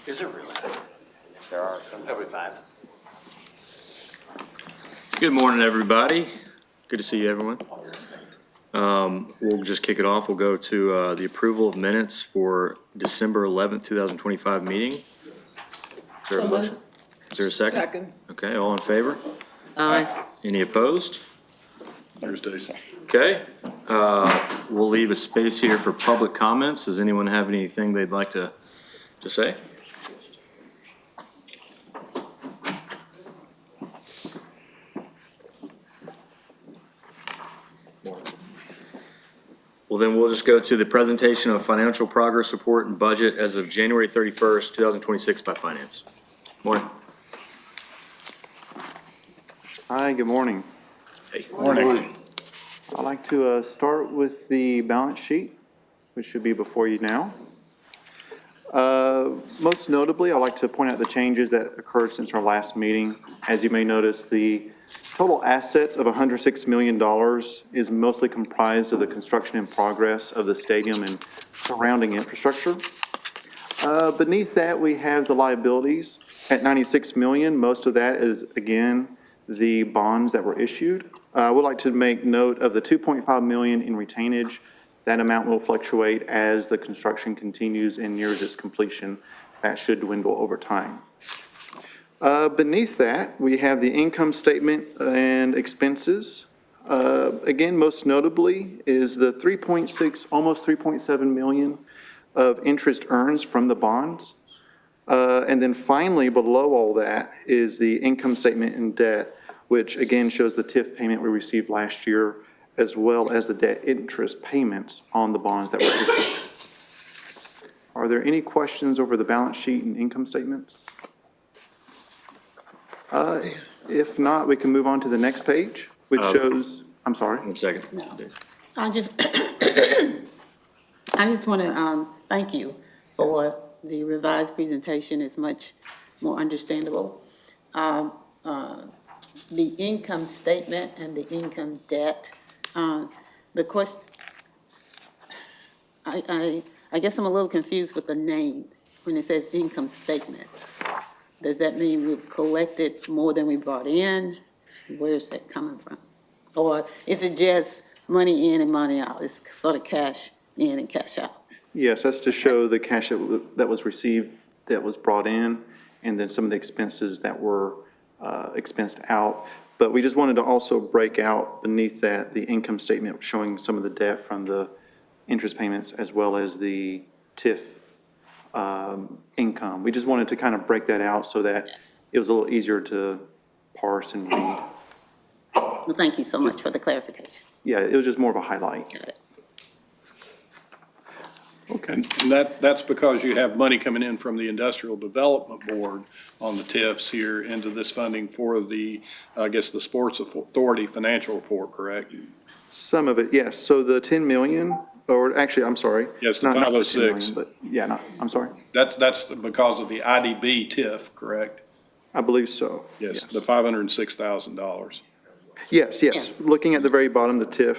Is it really? There are some. Every 5. Good morning, everybody. Good to see you, everyone. We'll just kick it off. We'll go to the approval of minutes for December 11th, 2025 meeting. Is there a motion? Is there a second? Second. Okay, all in favor? Aye. Any opposed? There's Stacy. Okay, we'll leave a space here for public comments. Does anyone have anything they'd like to say? Well, then we'll just go to the presentation of financial progress report and budget as of January 31st, 2026 by finance. Morning. Hi, good morning. Hey. Morning. I'd like to start with the balance sheet, which should be before you now. Most notably, I'd like to point out the changes that occurred since our last meeting. As you may notice, the total assets of $106 million is mostly comprised of the construction in progress of the stadium and surrounding infrastructure. Beneath that, we have the liabilities at $96 million. Most of that is, again, the bonds that were issued. I would like to make note of the $2.5 million in retainage. That amount will fluctuate as the construction continues and nears its completion. That should dwindle over time. Beneath that, we have the income statement and expenses. Again, most notably is the 3.6, almost 3.7 million of interest earned from the bonds. And then finally, below all that is the income statement and debt, which again shows the TIF payment we received last year, as well as the debt interest payments on the bonds that were issued. Are there any questions over the balance sheet and income statements? If not, we can move on to the next page, which shows, I'm sorry. 1 second. I just want to thank you for the revised presentation. Is much more understandable. The income statement and the income debt, the question, I guess I'm a little confused with the name when it says income statement. Does that mean we've collected more than we brought in? Where's that coming from? Or is it just money in and money out? It's sort of cash in and cash out. Yes, that's to show the cash that was received, that was brought in, and then some of the expenses that were expensed out. But we just wanted to also break out beneath that the income statement showing some of the debt from the interest payments as well as the TIF income. We just wanted to kind of break that out so that it was a little easier to parse and read. Well, thank you so much for the clarification. Yeah, it was just more of a highlight. Got it. Okay, and that's because you have money coming in from the Industrial Development Board on the TIFs here into this funding for the, I guess, the Sports Authority financial report, correct? Some of it, yes. So the 10 million, or actually, I'm sorry. Yes, the not 10 506. million, But yeah, I'm sorry. That's because of the IDB TIF, correct? I believe so. Yes, the $506,000. Yes. Looking at the very bottom, the TIF,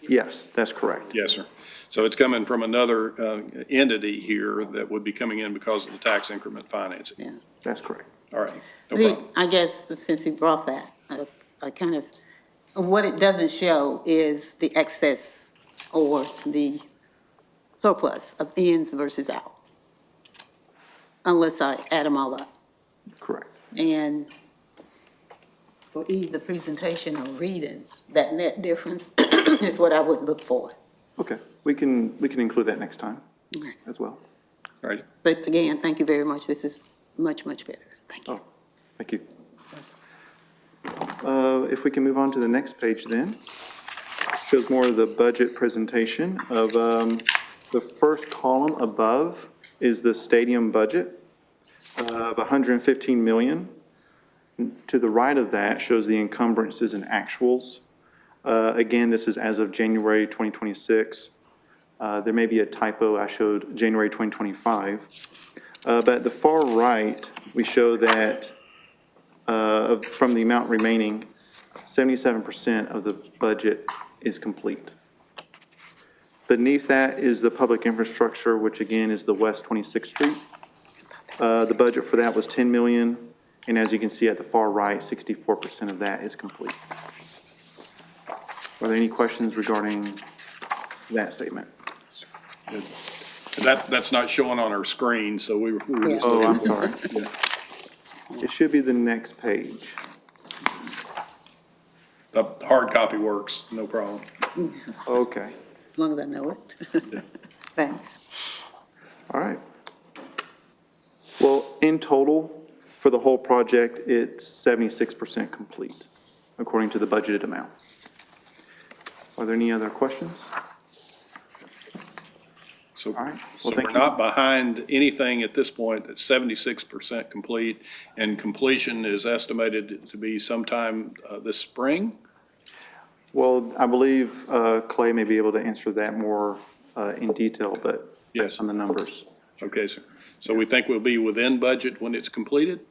yes, that's correct. Yes, sir. So it's coming from another entity here that would be coming in because of the tax increment financing. Yeah. That's correct. All right, no problem. I guess since he brought that, I kind of, what it doesn't show is the excess or the surplus of ins versus out. Unless I add them all up. Correct. And for either presentation or reading, that net difference is what I would look for. Okay, we can include that next time Okay. as well. All right. But again, thank you very much. This is much, much better. Thank you. Oh, thank you. If we can move on to the next page then. Shows more of the budget presentation of the first column above is the stadium budget of 115 million. To the right of that shows the encumbrances and actuals. Again, this is as of January 2026. There may be a typo. I showed January 2025. But at the far right, we show that from the amount remaining, 77% of the budget is complete. Beneath that is the public infrastructure, which again is the West 26th Street. The budget for that was 10 million, and as you can see at the far right, 64% of that is complete. Are there any questions regarding that statement? That's not showing on our screen, so we were just. Oh, I'm sorry. It should be the next page. The hard copy works, no problem. Okay, As long as I know it. Thanks. all right. Well, in total, for the whole project, it's 76% complete, according to the budgeted amount. Are there any other questions? So, All right. so Well, thank we're you. not behind anything at this point. It's 76% complete, and completion is estimated to be sometime this spring. Well, I believe Clay may be able to answer that more in detail, but Yes. based on the numbers. Okay, sir. So we think we'll be within budget when it's completed?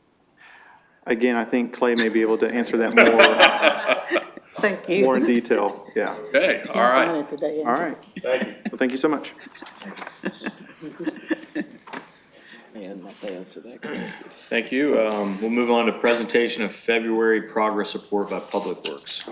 Again, I think Clay may be able to answer that more, Thank you. more in detail. Yeah. Okay, all right. Got it today, All right. Thank you. Well, thank you so much. Thank you. We'll move on to presentation of February progress report by Public Works.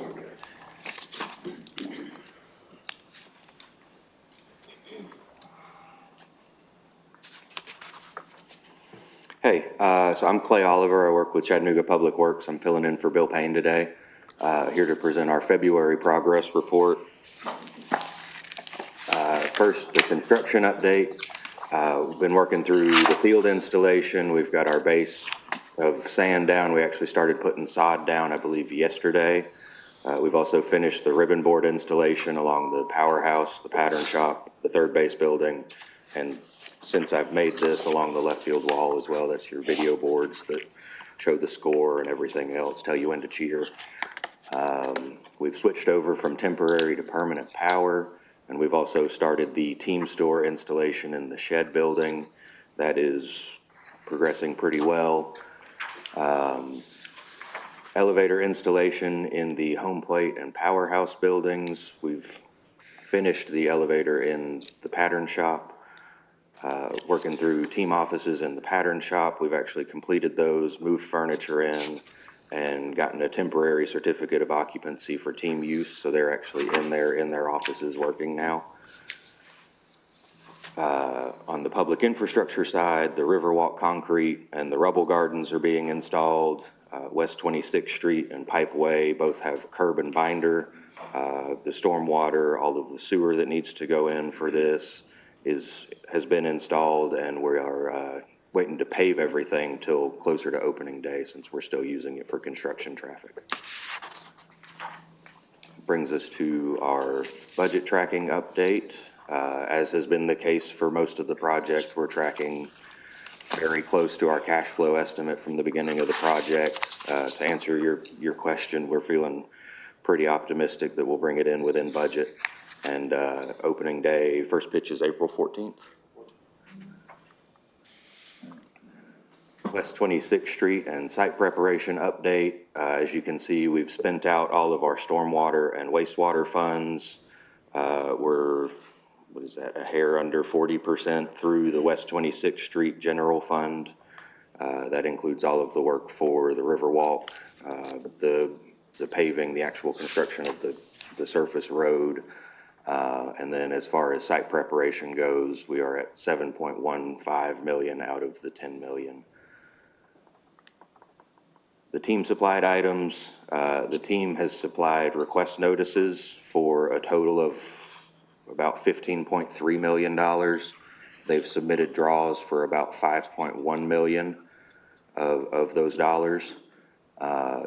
Hey, so I'm Clay Oliver. I work with Chattanooga Public Works. I'm filling in for Bill Payne today. Here to present our February progress report. First, the construction update. We've been working through the field installation. We've got our base of sand down. We actually started putting sod down, I believe, yesterday. We've also finished the ribbon board installation along the powerhouse, the pattern shop, the third base building, and since I've made this along the left field wall as well, that's your video boards that show the score and everything else, tell you when to cheer. We've switched over from temporary to permanent power, and we've also started the team store installation in the shed building. That is progressing pretty well. Elevator installation in the home plate and powerhouse buildings. We've finished the elevator in the pattern shop. Working through team offices in the pattern shop. We've actually completed those, moved furniture in, and gotten a temporary certificate of occupancy for team use, so they're actually in their offices working now. On the public infrastructure side, the Riverwalk concrete and the rubble gardens are being installed. West 26th Street and Pipeway both have curb and binder. The stormwater, all of the sewer that needs to go in for this has been installed, and we are waiting to pave everything till closer to opening day, since we're still using it for construction traffic. Brings us to our budget tracking update. As has been the case for most of the project, we're tracking very close to our cash flow estimate from the beginning of the project. To answer your question, we're feeling pretty optimistic that we'll bring it in within budget. And opening day, first pitch is April 14th. West 26th Street and site preparation update. As you can see, we've spent out all of our stormwater and wastewater funds. We're, what is that, a hair under 40% through the West 26th Street general fund. That includes all of the work for the Riverwalk, the paving, the actual construction of the surface road. And then as far as site preparation goes, we are at 7.15 million out of the 10 million. The team supplied items, the team has supplied request notices for a total of about $15.3 million. They've submitted draws for about 5.1 million of those dollars.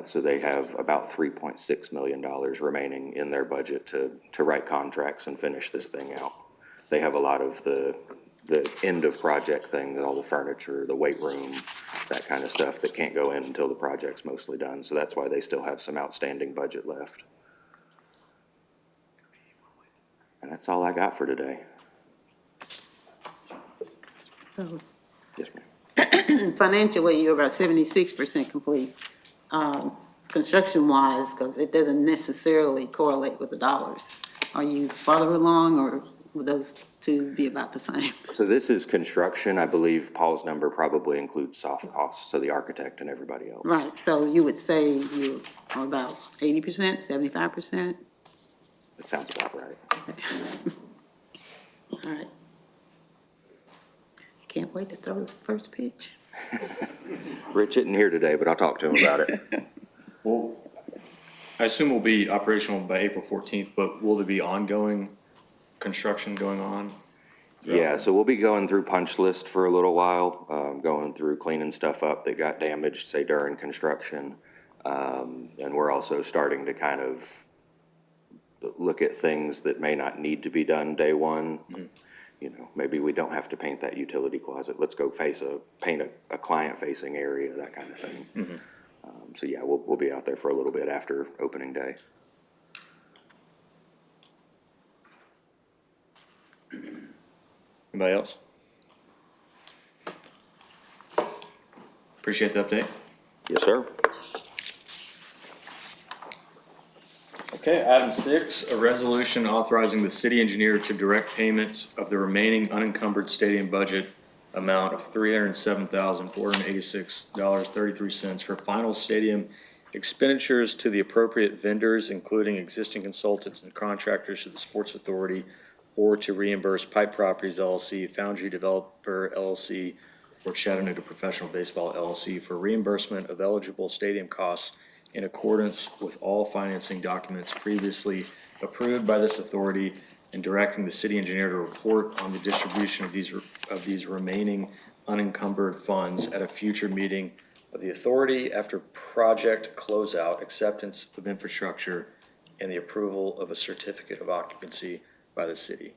So they have about $3.6 million remaining in their budget to write contracts and finish this thing out. They have a lot of the end of project things, all the furniture, the weight room, that kind of stuff that can't go in until the project's mostly done. So that's why they still have some outstanding budget left. And that's all I got for today. So Yes, ma'am. financially, you're about 76% complete. Construction-wise, because it doesn't necessarily correlate with the dollars. Are you farther along or would those two be about the same? So this is construction. I believe Paul's number probably includes soft costs, so the architect and everybody else. Right, so you would say you are about 80%, 75%? That sounds about right. All right. Can't wait to throw the first pitch. Rich isn't here today, but I'll talk to him about it. Well, I assume we'll be operational by April 14th, but will there be ongoing construction going on? Yeah, so we'll be going through punch list for a little while, going through cleaning stuff up that got damaged, say during construction. And we're also starting to kind of look at things that may not need to be done day one. You know, maybe we don't have to paint that utility closet. Let's go paint a client-facing area, that kind of thing. So yeah, we'll be out there for a little bit after opening day. Anybody else? Appreciate the update. Yes, sir. Okay, item 6, a resolution authorizing the city engineer to direct payments of the remaining unencumbered stadium budget amount of $307,486.33 for final stadium expenditures to the appropriate vendors, including existing consultants and contractors to the Sports Authority, or to reimburse Pipe Properties LLC, Foundry Developer LLC, or Chattanooga Professional Baseball LLC for reimbursement of eligible stadium costs in accordance with all financing documents previously approved by this authority, and directing the city engineer to report on the distribution of these remaining unencumbered funds at a future meeting of the authority after project closeout, acceptance of infrastructure, and the approval of a certificate of occupancy by the city.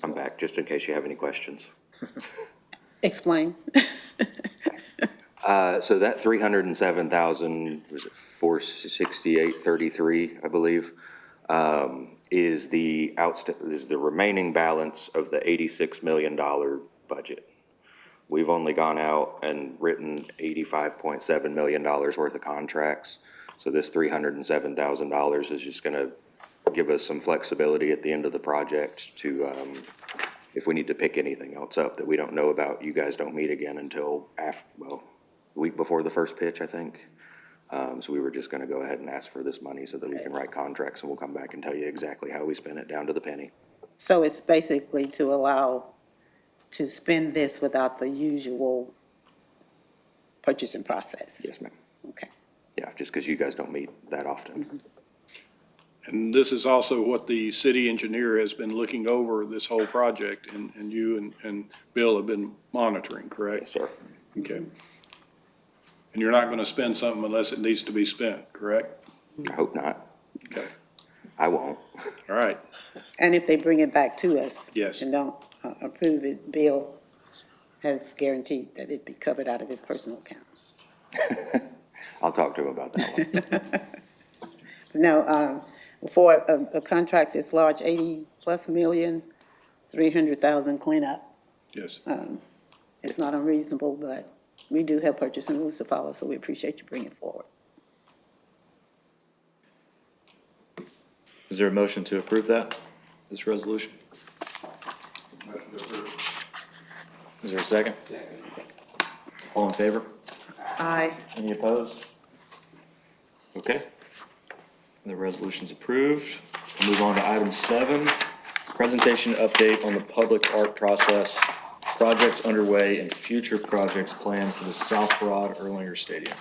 I'm back just in case you have any questions. Explain. So that 307,000, was it 468.33, I believe, is the remaining balance of the $86 million budget. We've only gone out and written $85.7 million worth of contracts. So this $307,000 is just gonna give us some flexibility at the end of the project to, if we need to pick anything else up that we don't know about. You guys don't meet again until a week before the first pitch, I think. So we were just gonna go ahead and ask for this money so that we can write contracts, and we'll come back and tell you exactly how we spend it down to the penny. So it's basically to allow to spend this without the usual purchasing process? Yes, ma'am. Okay. Yeah, just because you guys don't meet that often. And this is also what the city engineer has been looking over this whole project, and you and Bill have been monitoring, correct? Yes, sir. Okay. And you're not going to spend something unless it needs to be spent, correct? I hope not. Okay. I won't. All right. And if they bring it back to us? Yes. And don't approve it, Bill has guaranteed that it be covered out of his personal account. I'll talk to him about that one. Now, for a contract this large, 80+ million, 300,000 cleanup, Yes. it's not unreasonable, but we do have purchasing rules to follow, so we appreciate you bringing it forward. Is there a motion to approve this resolution? Is there a second? Second. All in favor? Aye. Any opposed? Okay. The resolution's approved. We'll move on to item 7, presentation update on the public art process, projects underway, and future projects planned for the South Broad Erlanger Stadium.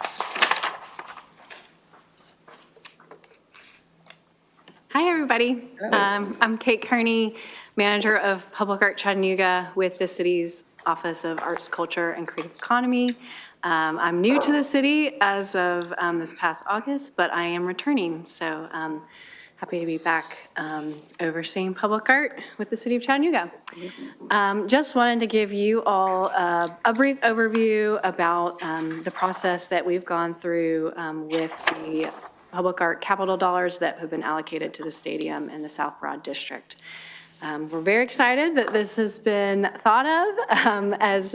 Hi, everybody. I'm Kate Kearney, Manager of Public Art Chattanooga with the city's Office of Arts, Culture, and Creative Economy. I'm new to the city as of this past August, but I am returning, so happy to be back overseeing public art with the city of Chattanooga. Just wanted to give you all a brief overview about the process that we've gone through with the public art capital dollars that have been allocated to the stadium in the South Broad District. We're very excited that this has been thought of as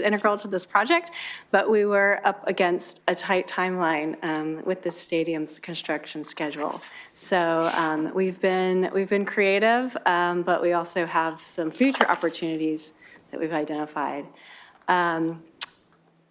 integral to this project, but we were up against a tight timeline with the stadium's construction schedule. So we've been creative, but we also have some future opportunities that we've identified.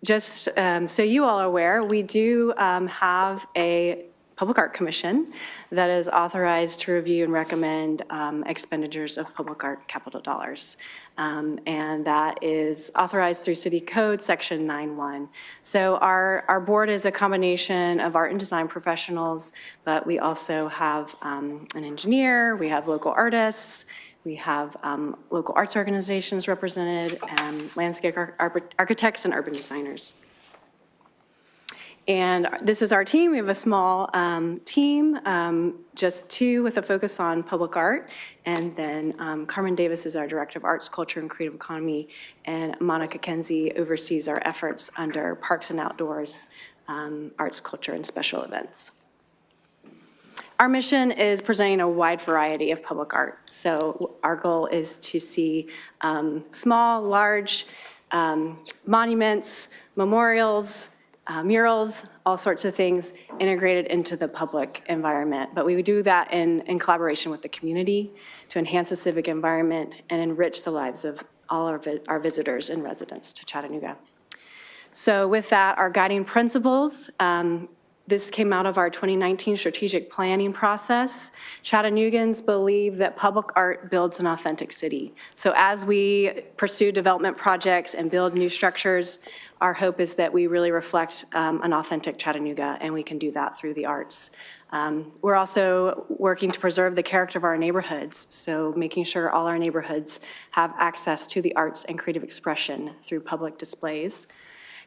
Just so you all are aware, we do have a Public Art Commission that is authorized to review and recommend expenditures of public art capital dollars. And that is authorized through City Code, Section 9.1. So our board is a combination of art and design professionals, but we also have an engineer, we have local artists, we have local arts organizations represented, and landscape architects and urban designers. And this is our team. We have a small team, just two with a focus on public art. And then Carmen Davis is our Director of Arts, Culture, and Creative Economy. And Monica Kenzie oversees our efforts under Parks and Outdoors, Arts, Culture, and Special Events. Our mission is presenting a wide variety of public art. So our goal is to see small, large monuments, memorials, murals, all sorts of things integrated into the public environment. But we do that in collaboration with the community to enhance the civic environment and enrich the lives of all our visitors and residents to Chattanooga. So with that, our guiding principles, this came out of our 2019 strategic planning process. Chattanoogans believe that public art builds an authentic city. So as we pursue development projects and build new structures, our hope is that we really reflect an authentic Chattanooga, and we can do that through the arts. We're also working to preserve the character of our neighborhoods, so making sure all our neighborhoods have access to the arts and creative expression through public displays.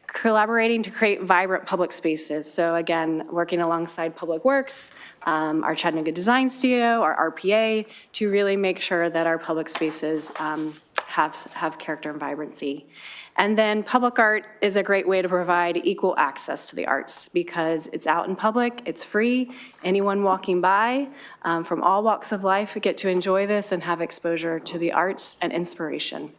Collaborating to create vibrant public spaces. So again, working alongside Public Works, our Chattanooga Design Studio, our RPA, to really make sure that our public spaces have character and vibrancy. And then public art is a great way to provide equal access to the arts because it's out in public, it's free. Anyone walking by from all walks of life get to enjoy this and have exposure to the arts and inspiration.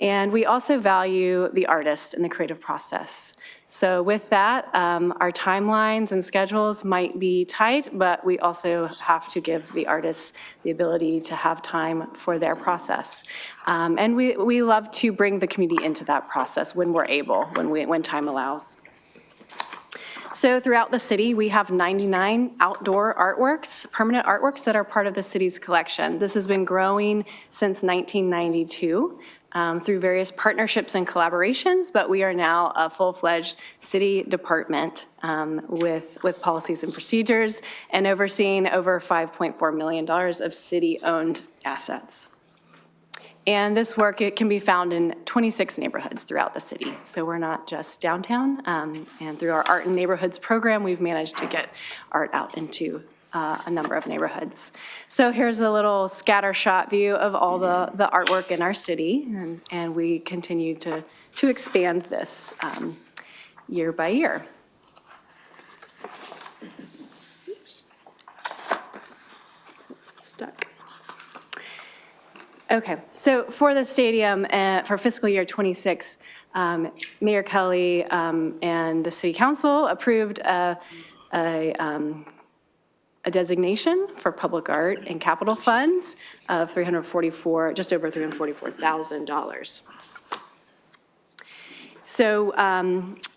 And we also value the artist and the creative process. So with that, our timelines and schedules might be tight, but we also have to give the artists the ability to have time for their process. And we love to bring the community into that process when we're able, when time allows. So throughout the city, we have 99 outdoor artworks, permanent artworks that are part of the city's collection. This has been growing since 1992. Through various partnerships and collaborations, but we are now a full-fledged city department with policies and procedures and overseeing over $5.4 million of city-owned assets. And this work, it can be found in 26 neighborhoods throughout the city. So we're not just downtown. And through our Art in Neighborhoods program, we've managed to get art out into a number of neighborhoods. So here's a little scatter shot view of all the artwork in our city, and we continue to expand this year by year. Oops. Stuck. Okay, so for the stadium, for fiscal year 26, Mayor Kelly and the City Council approved a designation for public art and capital funds of just over $344,000. So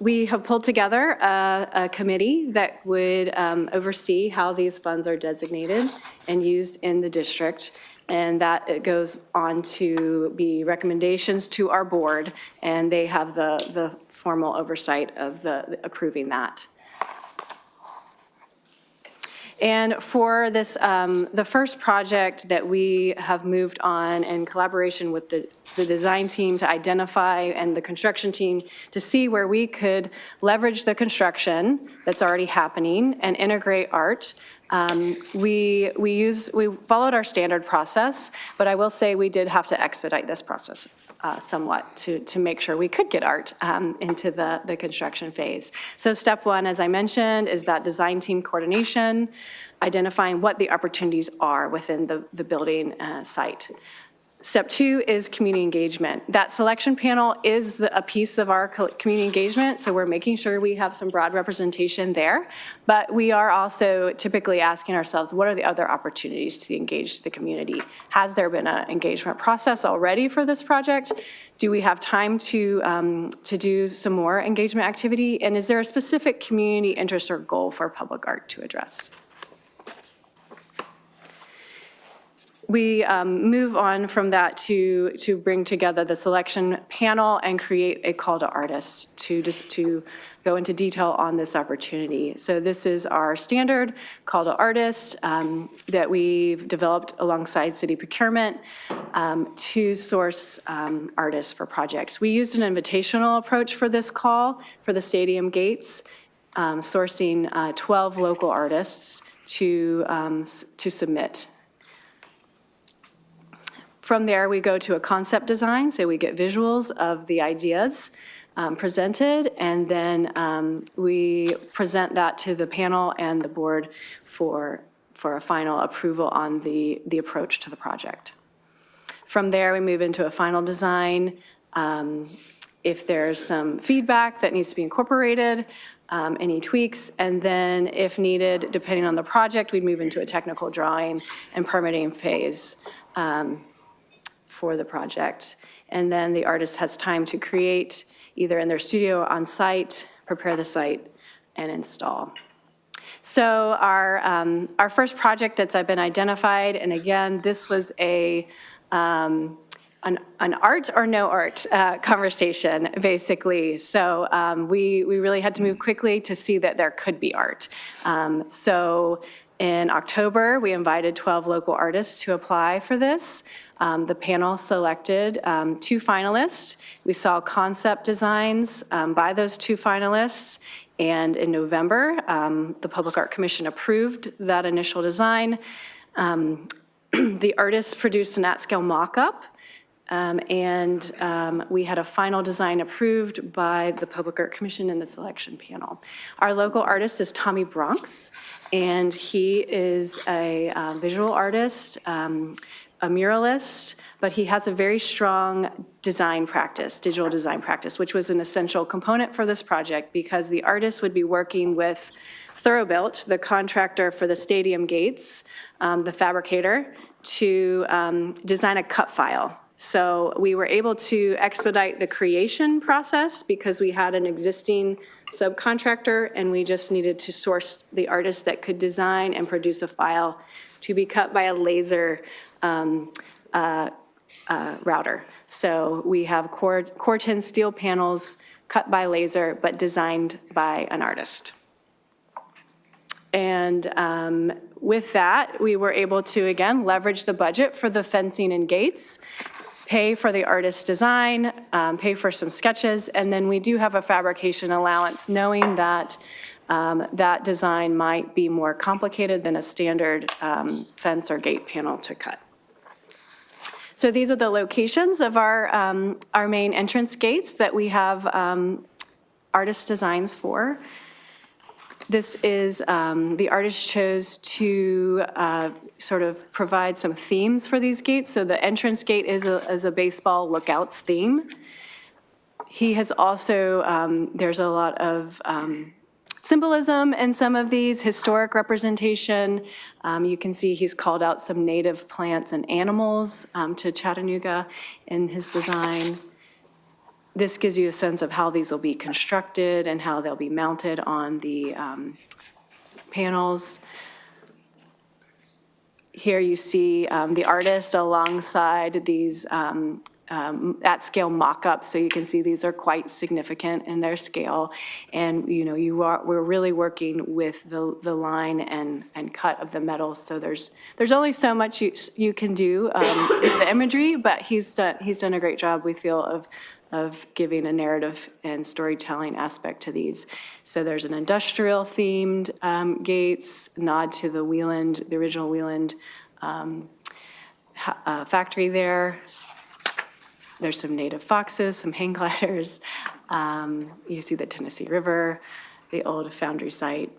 we have pulled together a committee that would oversee how these funds are designated and used in the district. And that it goes on to be recommendations to our board, and they have the formal oversight of the approving that. And for this, the first project that we have moved on in collaboration with the design team to identify and the construction team to see where we could leverage the construction that's already happening and integrate art. We followed our standard process, but I will say we did have to expedite this process somewhat to make sure we could get art into the construction phase. So step one, as I mentioned, is that design team coordination, identifying what the opportunities are within the building site. Step two is community engagement. That selection panel is a piece of our community engagement, so we're making sure we have some broad representation there. But we are also typically asking ourselves, what are the other opportunities to engage the community? Has there been an engagement process already for this project? Do we have time to do some more engagement activity? And is there a specific community interest or goal for public art to address? We move on from that to bring together the selection panel and create a call to artists to go into detail on this opportunity. So this is our standard call to artists that we've developed alongside city procurement to source artists for projects. We used an invitational approach for this call for the stadium gates, sourcing 12 local artists to submit. From there, we go to a concept design, so we get visuals of the ideas presented, and then we present that to the panel and the board for a final approval on the approach to the project. From there, we move into a final design. If there's some feedback that needs to be incorporated, any tweaks, and then if needed, depending on the project, we'd move into a technical drawing and permitting phase for the project. And then the artist has time to create either in their studio on site, prepare the site, and install. So our first project that's been identified, and again, this was an art or no art conversation, basically. So we really had to move quickly to see that there could be art. So in October, we invited 12 local artists to apply for this. The panel selected 2 finalists. We saw concept designs by those 2 finalists, and in November, the Public Art Commission approved that initial design. The artists produced an at-scale mock-up, and we had a final design approved by the Public Art Commission and the selection panel. Our local artist is Tommy Bronx, and he is a visual artist, a muralist, but he has a very strong design practice, digital design practice, which was an essential component for this project because the artist would be working with Thoroughbuilt, the contractor for the stadium gates, the fabricator, to design a cut file. So we were able to expedite the creation process because we had an existing subcontractor and we just needed to source the artist that could design and produce a file to be cut by a laser router. So we have core 10 steel panels cut by laser, but designed by an artist. And with that, we were able to, again, leverage the budget for the fencing and gates, pay for the artist's design, pay for some sketches, and then we do have a fabrication allowance, knowing that that design might be more complicated than a standard fence or gate panel to cut. So these are the locations of our main entrance gates that we have artist designs for. This is, the artist chose to sort of provide some themes for these gates. So the entrance gate is a baseball lookouts theme. He has also, there's a lot of symbolism in some of these, historic representation. You can see he's called out some native plants and animals to Chattanooga in his design. This gives you a sense of how these will be constructed and how they'll be mounted on the panels. Here you see the artist alongside these at-scale mock-ups, so you can see these are quite significant in their scale. And we're really working with the line and cut of the metals. So there's only so much you can do with the imagery, but he's done a great job, we feel, of giving a narrative and storytelling aspect to these. So there's an industrial themed gates, nod to the original Wieland factory there. There's some native foxes, some hang gliders. You see the Tennessee River, the old foundry site.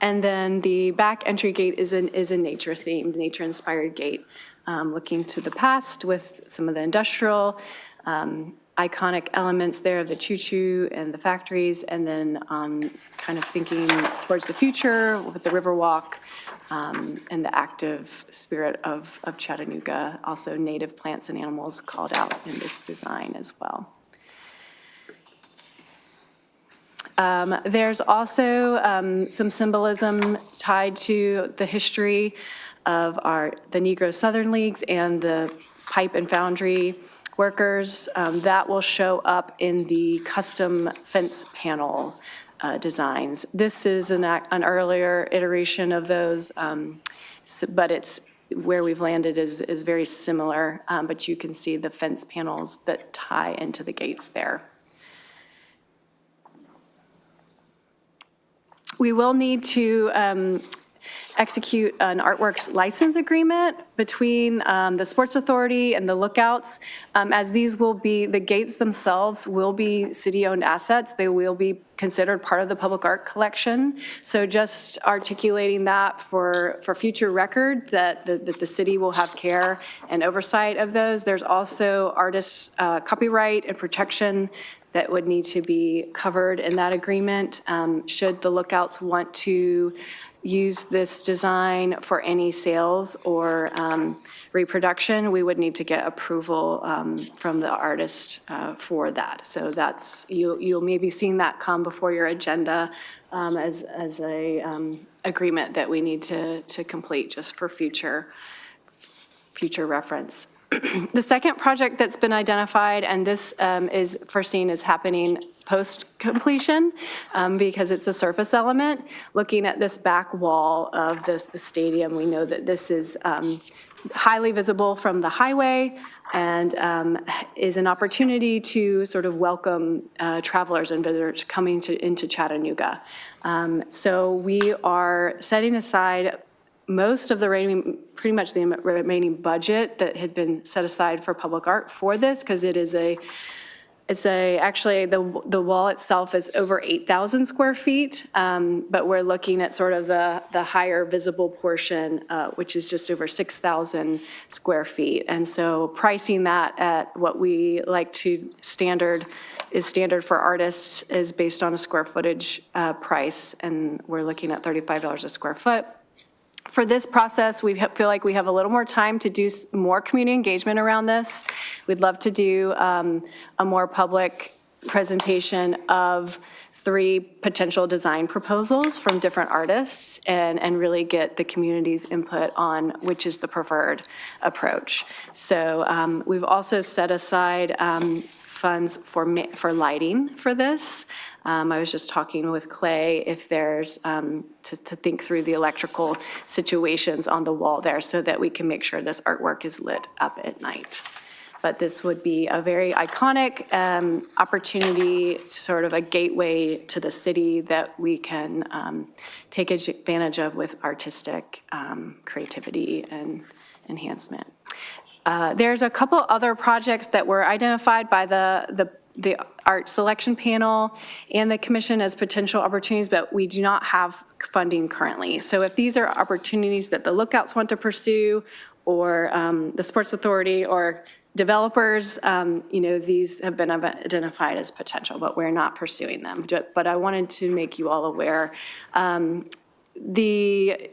And then the back entry gate is a nature-themed, nature-inspired gate, looking to the past with some of the industrial iconic elements there of the choo-choo and the factories, and then kind of thinking towards the future with the Riverwalk and the active spirit of Chattanooga, also native plants and animals called out in this design as well. There's also some symbolism tied to the history of the Negro Southern Leagues and the pipe and foundry workers. That will show up in the custom fence panel designs. This is an earlier iteration of those, but it's where we've landed is very similar, but you can see the fence panels that tie into the gates there. We will need to execute an artworks license agreement between the Sports Authority and the Lookouts, as these will be, the gates themselves will be city-owned assets. They will be considered part of the public art collection. So just articulating that for future record, that the city will have care and oversight of those. There's also artist copyright and protection that would need to be covered in that agreement. Should the Lookouts want to use this design for any sales or reproduction, we would need to get approval from the artist for that. So that's, you'll maybe seeing that come before your agenda as a agreement that we need to complete just for future reference. The second project that's been identified, and this is foreseen as happening post-completion because it's a surface element. Looking at this back wall of the stadium, we know that this is highly visible from the highway and is an opportunity to sort of welcome travelers and visitors coming into Chattanooga. So we are setting aside most of the pretty much the remaining budget that had been set aside for public art for this, because actually the wall itself is over 8,000 square feet, but we're looking at sort of the higher visible portion, which is just over 6,000 square feet. And so pricing that at what we like to standard for artists is based on a square footage price, and we're looking at $35 a square foot. For this process, we feel like we have a little more time to do more community engagement around this. We'd love to do a more public presentation of 3 potential design proposals from different artists and really get the community's input on which is the preferred approach. So we've also set aside funds for lighting for this. I was just talking with Clay if there's, to think through the electrical situations on the wall there so that we can make sure this artwork is lit up at night. But this would be a very iconic opportunity, sort of a gateway to the city that we can take advantage of with artistic creativity and enhancement. There's a couple other projects that were identified by the art selection panel and the commission as potential opportunities, but we do not have funding currently. So if these are opportunities that the Lookouts want to pursue, or the Sports Authority or developers, these have been identified as potential, but we're not pursuing them. But I wanted to make you all aware. The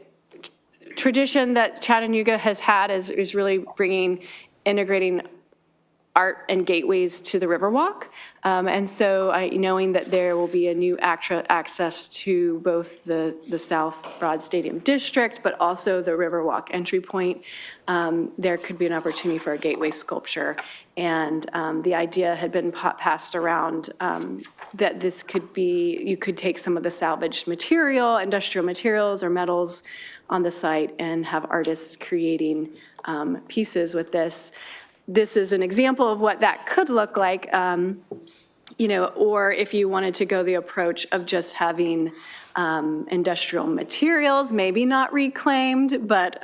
tradition that Chattanooga has had is really integrating art and gateways to the Riverwalk. And so knowing that there will be a new access to both the South Broad Stadium District, but also the Riverwalk entry point, there could be an opportunity for a gateway sculpture. And the idea had been passed around that this could be, you could take some of the salvaged material, industrial materials or metals on the site and have artists creating pieces with this. This is an example of what that could look like, or if you wanted to go the approach of just having industrial materials, maybe not reclaimed, but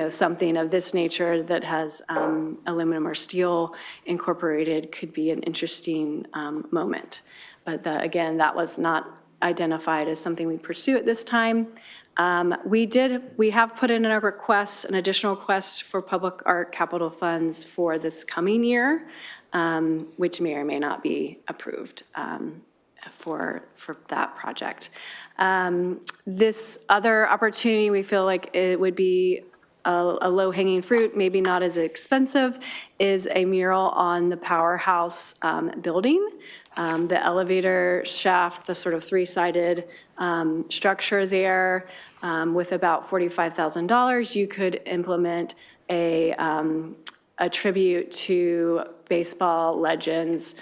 something of this nature that has aluminum or steel incorporated could be an interesting moment. But again, that was not identified as something we pursue at this time. We have put in a request, an additional request for public art capital funds for this coming year, which may or may not be approved for that project. This other opportunity, we feel like it would be a low-hanging fruit, maybe not as expensive, is a mural on the powerhouse building. The elevator shaft, the sort of three-sided structure there, with about $45,000, you could implement a tribute to baseball legends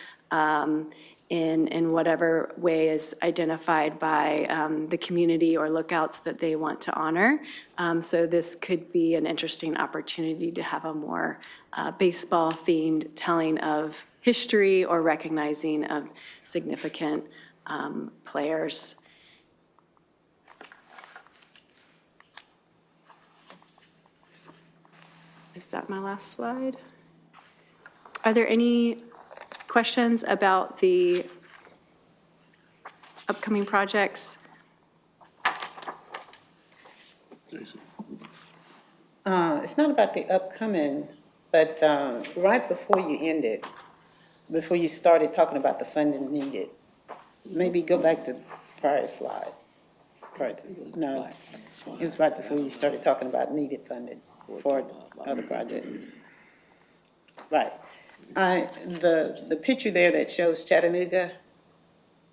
in whatever way is identified by the community or lookouts that they want to honor. So this could be an interesting opportunity to have a more baseball-themed telling of history or recognizing of significant players. Is that my last slide? Are there any questions about the upcoming projects? It's not about the upcoming, but right before you ended, before you started talking about the funding needed, maybe go back to the prior slide. No, it was right before you started talking about needed funding for other projects. Right. The picture there that shows Chattanooga,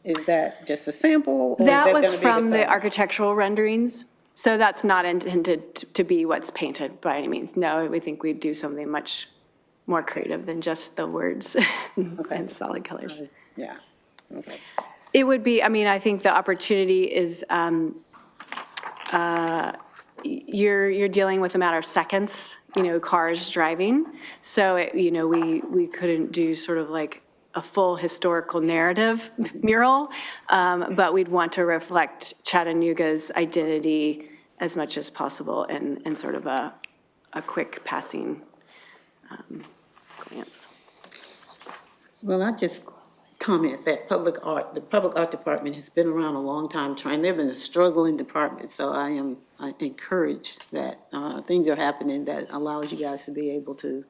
is that just a sample? Or is That was gonna be from the cover? architectural renderings, so that's not intended to be what's painted by any means. No, we think we'd do something much more creative than just the words and solid colors. Yeah, okay. It would be, I mean, I think the opportunity is, you're dealing with a matter of seconds, cars driving. So, we couldn't do sort of like a full historical narrative mural, but we'd want to reflect Chattanooga's identity as much as possible in sort of a quick passing glance. Well, I just comment that the public art department has been around a long time, they've been a struggling department, so I encouraged that things are happening that allows you guys to be able to,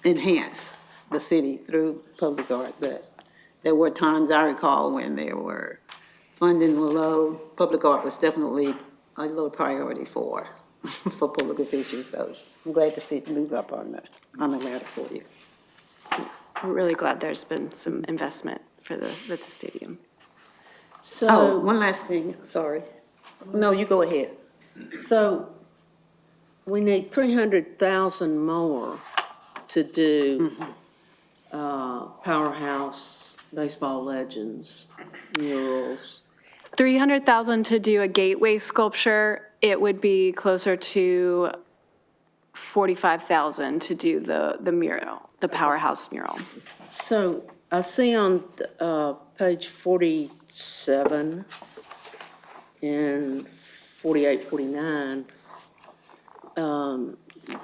enhance the city through public art. But there were times I recall when there were funding were low, public art was definitely a low priority for public officials, so I'm glad to see it move up on the ladder for you. We're really glad there's been some investment for the stadium. Oh, So, one last thing, sorry. No, you go ahead. so we need 300,000 more to do powerhouse, baseball legends, murals. 300,000 to do a gateway sculpture. It would be closer to 45,000 to do the mural, the powerhouse mural. So I see on page 47 and 48, 49,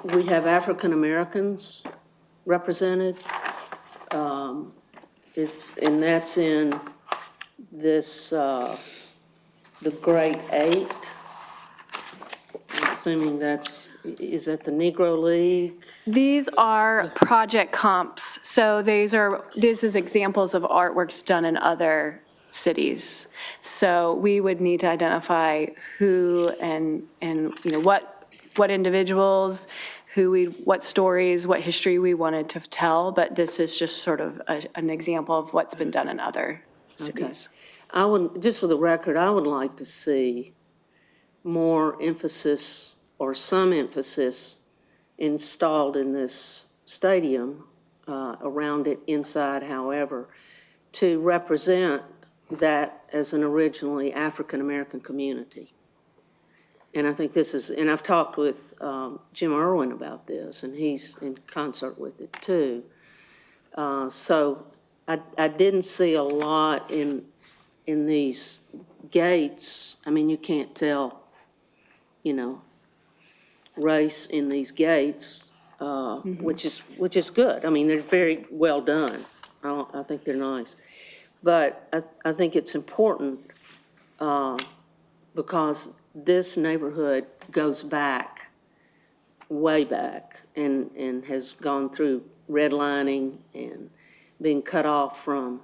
we have African Americans represented. And that's in this, the grade 8. I'm assuming is that the Negro League? These are project comps. So this is examples of artworks done in other cities. So we would need to identify who and what individuals, what stories, what history we wanted to tell, but this is just sort of an example of what's been done in other cities. I would, just for the record, I would like to see more emphasis or some emphasis installed in this stadium, around it, inside, however, to represent that as an originally African-American community. And I think and I've talked with Jim Irwin about this, and he's in concert with it too. So I didn't see a lot in these gates. I mean, you can't tell, race in these gates, which is good. I mean, they're very well done. I think they're nice. But I think it's important because this neighborhood goes back, way back, and has gone through redlining and being cut off from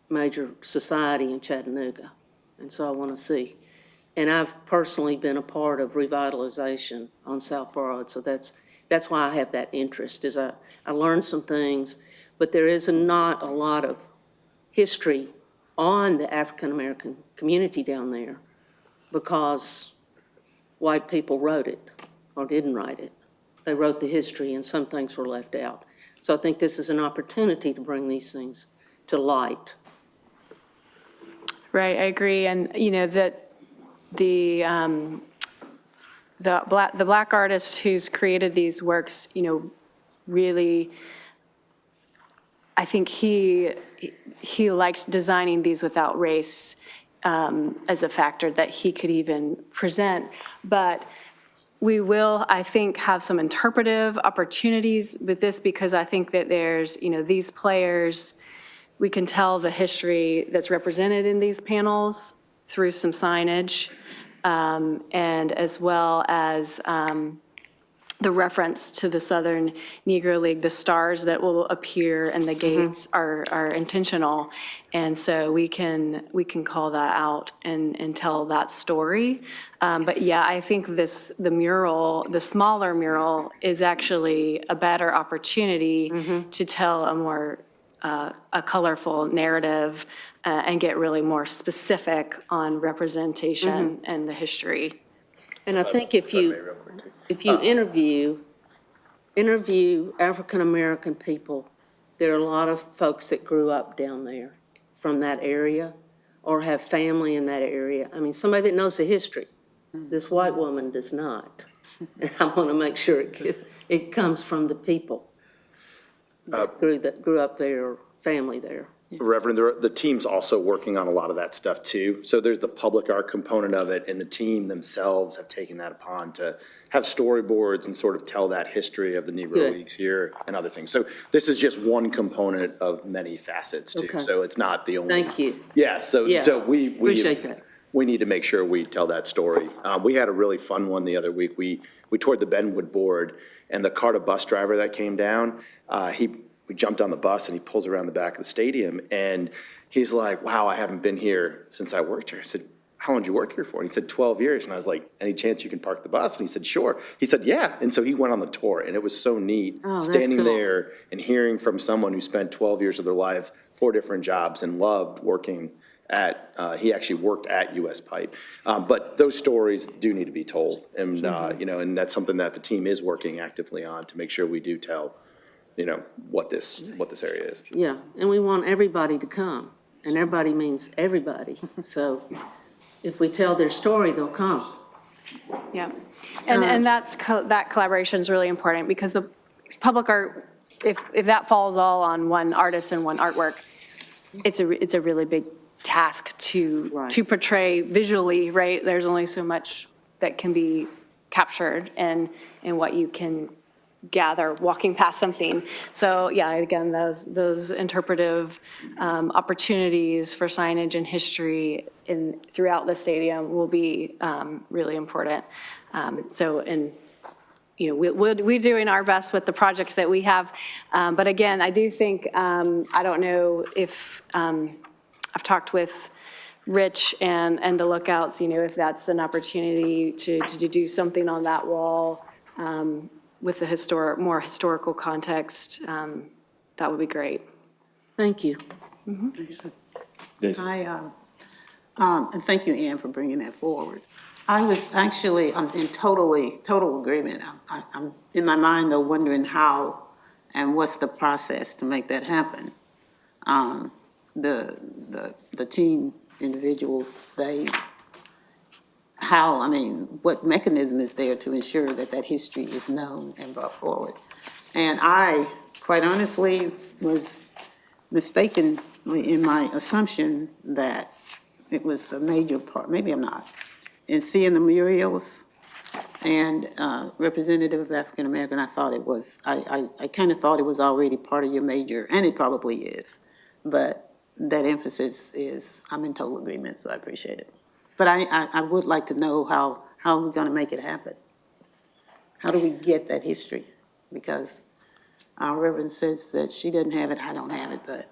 major society in Chattanooga. And so I want to see. And I've personally been a part of revitalization on South Broad, so that's why I have that interest, is I learned some things, but there is not a lot of history on the African-American community down there because white people wrote it or didn't write it. They wrote the history and some things were left out. So I think this is an opportunity to bring these things to light. Right, I agree. And, you know, that the black artist who's created these works, you know, really, I think he liked designing these without race as a factor that he could even present. But we will, I think, have some interpretive opportunities with this because I think that there's, you know, these players, we can tell the history that's represented in these panels through some signage, and as well as the reference to the Southern Negro League, the stars that will appear and the gates are intentional. And so we can call that out and tell that story. But yeah, I think the mural, the smaller mural, is actually a better opportunity to tell a more a colorful narrative and get really more specific on representation and the history. And I think if you interview African-American people, there are a lot of folks that grew up down there from that area or have family in that area. I mean, somebody that knows the history. This white woman does not. And I want to make sure it comes from the people that grew up there or family there. Reverend, the team's also working on a lot of that stuff too. So there's the public art component of it, and the team themselves have taken that upon to have storyboards and sort of tell that history of the Negro Good. Leagues here and other things. So this is just one component of many facets too. Okay. So it's not the only. Thank you. Yeah, so we Appreciate that. We need to make sure we tell that story. We had a really fun one the other week. We toured the Benwood board, and the Carter bus driver that came down, we jumped on the bus and he pulls around the back of the stadium and he's like, wow, I haven't been here since I worked here. I said, how long did you work here for? And he said, 12 years. And I was like, any chance you can park the bus? And he said, sure. He said, yeah. And so he went on the tour and it was so neat Oh, that's standing cool. there and hearing from someone who spent 12 years of their life, 4 different jobs and loved working at, he actually worked at US Pipe. But those stories do need to be told. And, you know, and that's something that the team is working actively on to make sure we do tell, you know, what this area is. Yeah, and we want everybody to come, and everybody means everybody. So if we tell their story, they'll come. Yeah, and that collaboration is really important because the public art, if that falls all on one artist and one artwork, it's a really big task to portray visually, right? There's only so much that can be captured and what you can gather walking past something. So yeah, again, those interpretive opportunities for signage and history throughout the stadium will be really important. And you know, we're doing our best with the projects that we have. But again, I do think, I don't know if, I've talked with Rich and the Lookouts, you know, if that's an opportunity to do something on that wall with the more historical context, that would be great. Thank you. And thank you, Ann, for bringing that forward. I'm in total agreement. I'm in my mind, though, wondering how and what's the process to make that happen. The team individuals, what mechanism is there to ensure that history is known and brought forward? And I, quite honestly, was mistaken in my assumption that it was a major part, maybe I'm not, in seeing the murals And representative of African American, I thought it was, I kind of thought it was already part of your major, and it probably is. But that emphasis is, I'm in total agreement, so I appreciate it. But I would like to know how are we going to make it happen? How do we get that history? Because our Reverend says that she doesn't have it, I don't have it, but.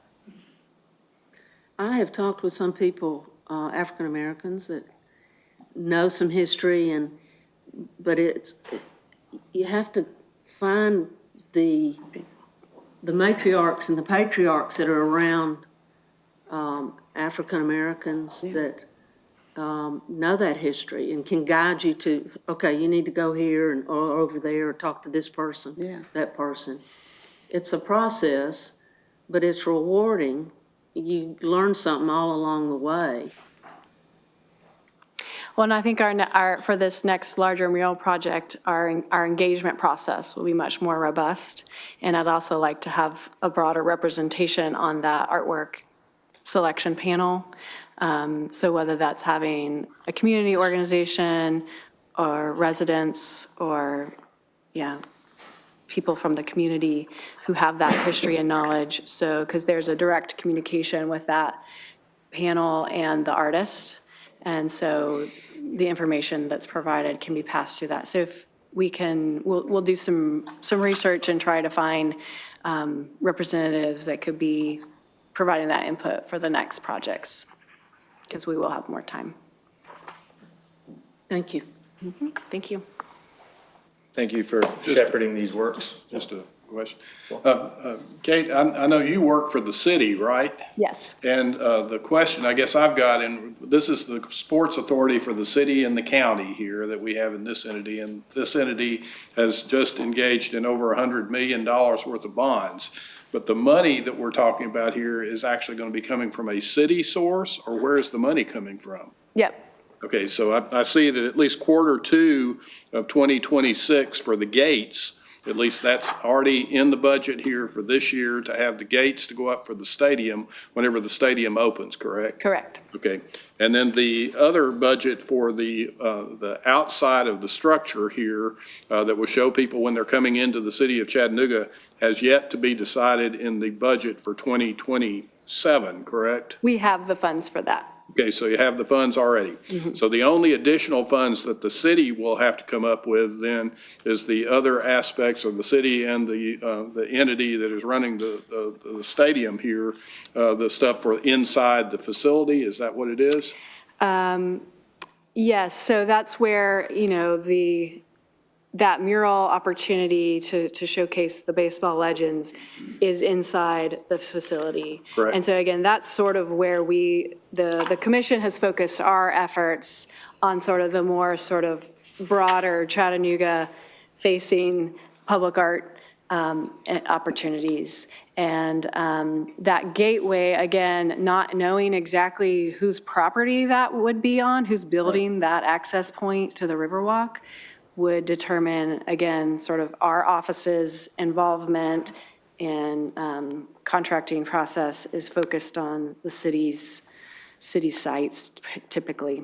I have talked with some people, African Americans, that know some history, but you have to find the matriarchs and the patriarchs that are around African Americans that know that history and can guide you to, okay, you need to go here or over there or talk to this person, that person. It's a process, but it's rewarding. You learn something all along the way. Well, and I think for this next larger mural project, our engagement process will be much more robust. And I'd also like to have a broader representation on that artwork selection panel. So whether that's having a community organization or residents or, people from the community who have that history and knowledge. So, because there's a direct communication with that panel and the artist. And so the information that's provided can be passed through that. So if we can, we'll do some research and try to find representatives that could be providing that input for the next projects, because we will have more time. Thank you. Thank you. Thank you for shepherding these works. Just a question. Kate, I know you work for the city, right? Yes. And the question I guess I've got, and this is the sports authority for the city and the county here that we have in this entity, and this entity has just engaged in over $100 million worth of bonds. But the money that we're talking about here is actually going to be coming from a city source, or where is the money coming from? Yep. Okay, so I see that at least Q2 of 2026 for the gates, at least that's already in the budget here for this year to have the gates to go up for the stadium whenever the stadium opens, correct? Correct. Okay, and then the other budget for the outside of the structure here that will show people when they're coming into the city of Chattanooga has yet to be decided in the budget for 2027, correct? We have the funds for that. Okay, so you have the funds already. So the only additional funds that the city will have to come up with then is the other aspects of the city and the entity that is running the stadium here, the stuff for inside the facility. Is that what it is? Yes, so that's where, that mural opportunity to showcase the baseball legends is inside the facility. Correct. And so again, that's sort of where the commission has focused our efforts on sort of the more sort of broader Chattanooga-facing public art opportunities. And that gateway, again, not knowing exactly whose property that would be on, who's building that access point to the Riverwalk, would determine, again, sort of our office's involvement and contracting process is focused on the city's sites typically.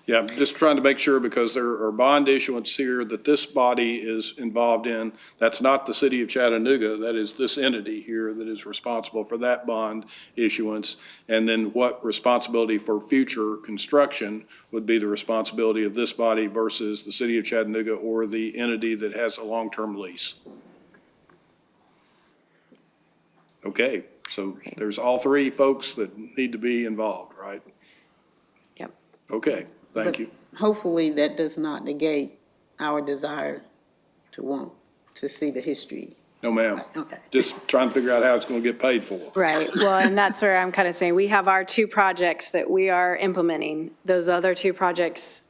Yeah, just trying to make sure, because there are bond issuance here that this body is involved in. That's not the city of Chattanooga. That is this entity here that is responsible for that bond issuance. And then what responsibility for future construction would be the responsibility of this body versus the city of Chattanooga or the entity that has a long-term lease. Okay, so there's all three folks that need to be involved, right? Yep. Okay. Thank you. Hopefully that does not negate our desire to want to see the history. No, ma'am. Okay. Just trying to figure out how it's going to get paid for. Right, well, and that's where I'm kind of saying, we have our two projects that we are implementing. Those other two projects,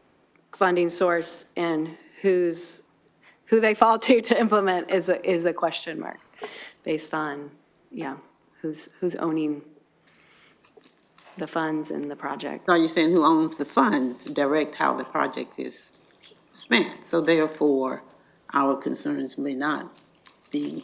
funding source and who they fall to implement is a question mark based on, who's owning the funds and the project. So you're saying who owns the funds direct how the project is spent? So therefore, our concerns may not be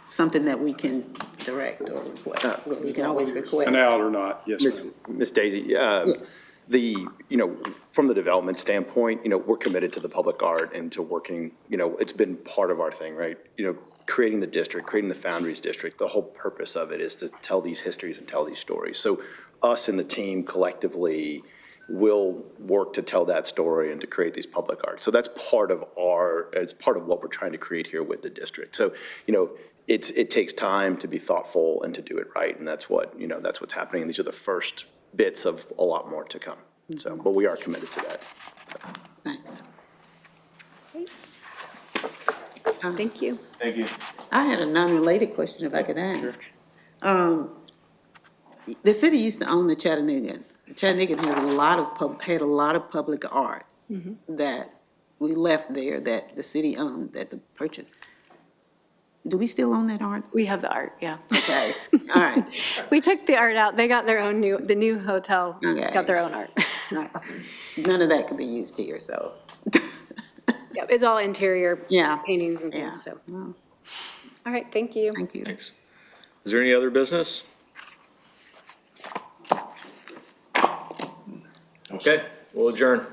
something that we can direct or request. We can always request. An out or not, yes, ma'am. Miss Daisy, Yes. from the development standpoint, we're committed to the public art and to working, it's been part of our thing, right? Creating the district, creating the Foundries District, the whole purpose of it is to tell these histories and tell these stories. So us and the team collectively will work to tell that story and to create these public art. So that's part of what we're trying to create here with the district. So, it takes time to be thoughtful and to do it right, and that's what's happening. These are the first bits of a lot more to come. So, but we are committed to that. Thanks. Thank you. Thank you. I had a non-related question if I could ask. The city used to own the Chattanooga. Chattanooga had a lot of public art that we left there that the city owned, that the purchase. Do we still own that art? We have the art, yeah. Okay, all right. We took the art out. They got their own the new hotel Okay. got their own art. All right. None of that could be used here, so. Yep, it's all interior Yeah. paintings and Yeah. things, so. Well, All right, thank you. thank you. Thanks. Is there any other business? Okay, we'll adjourn.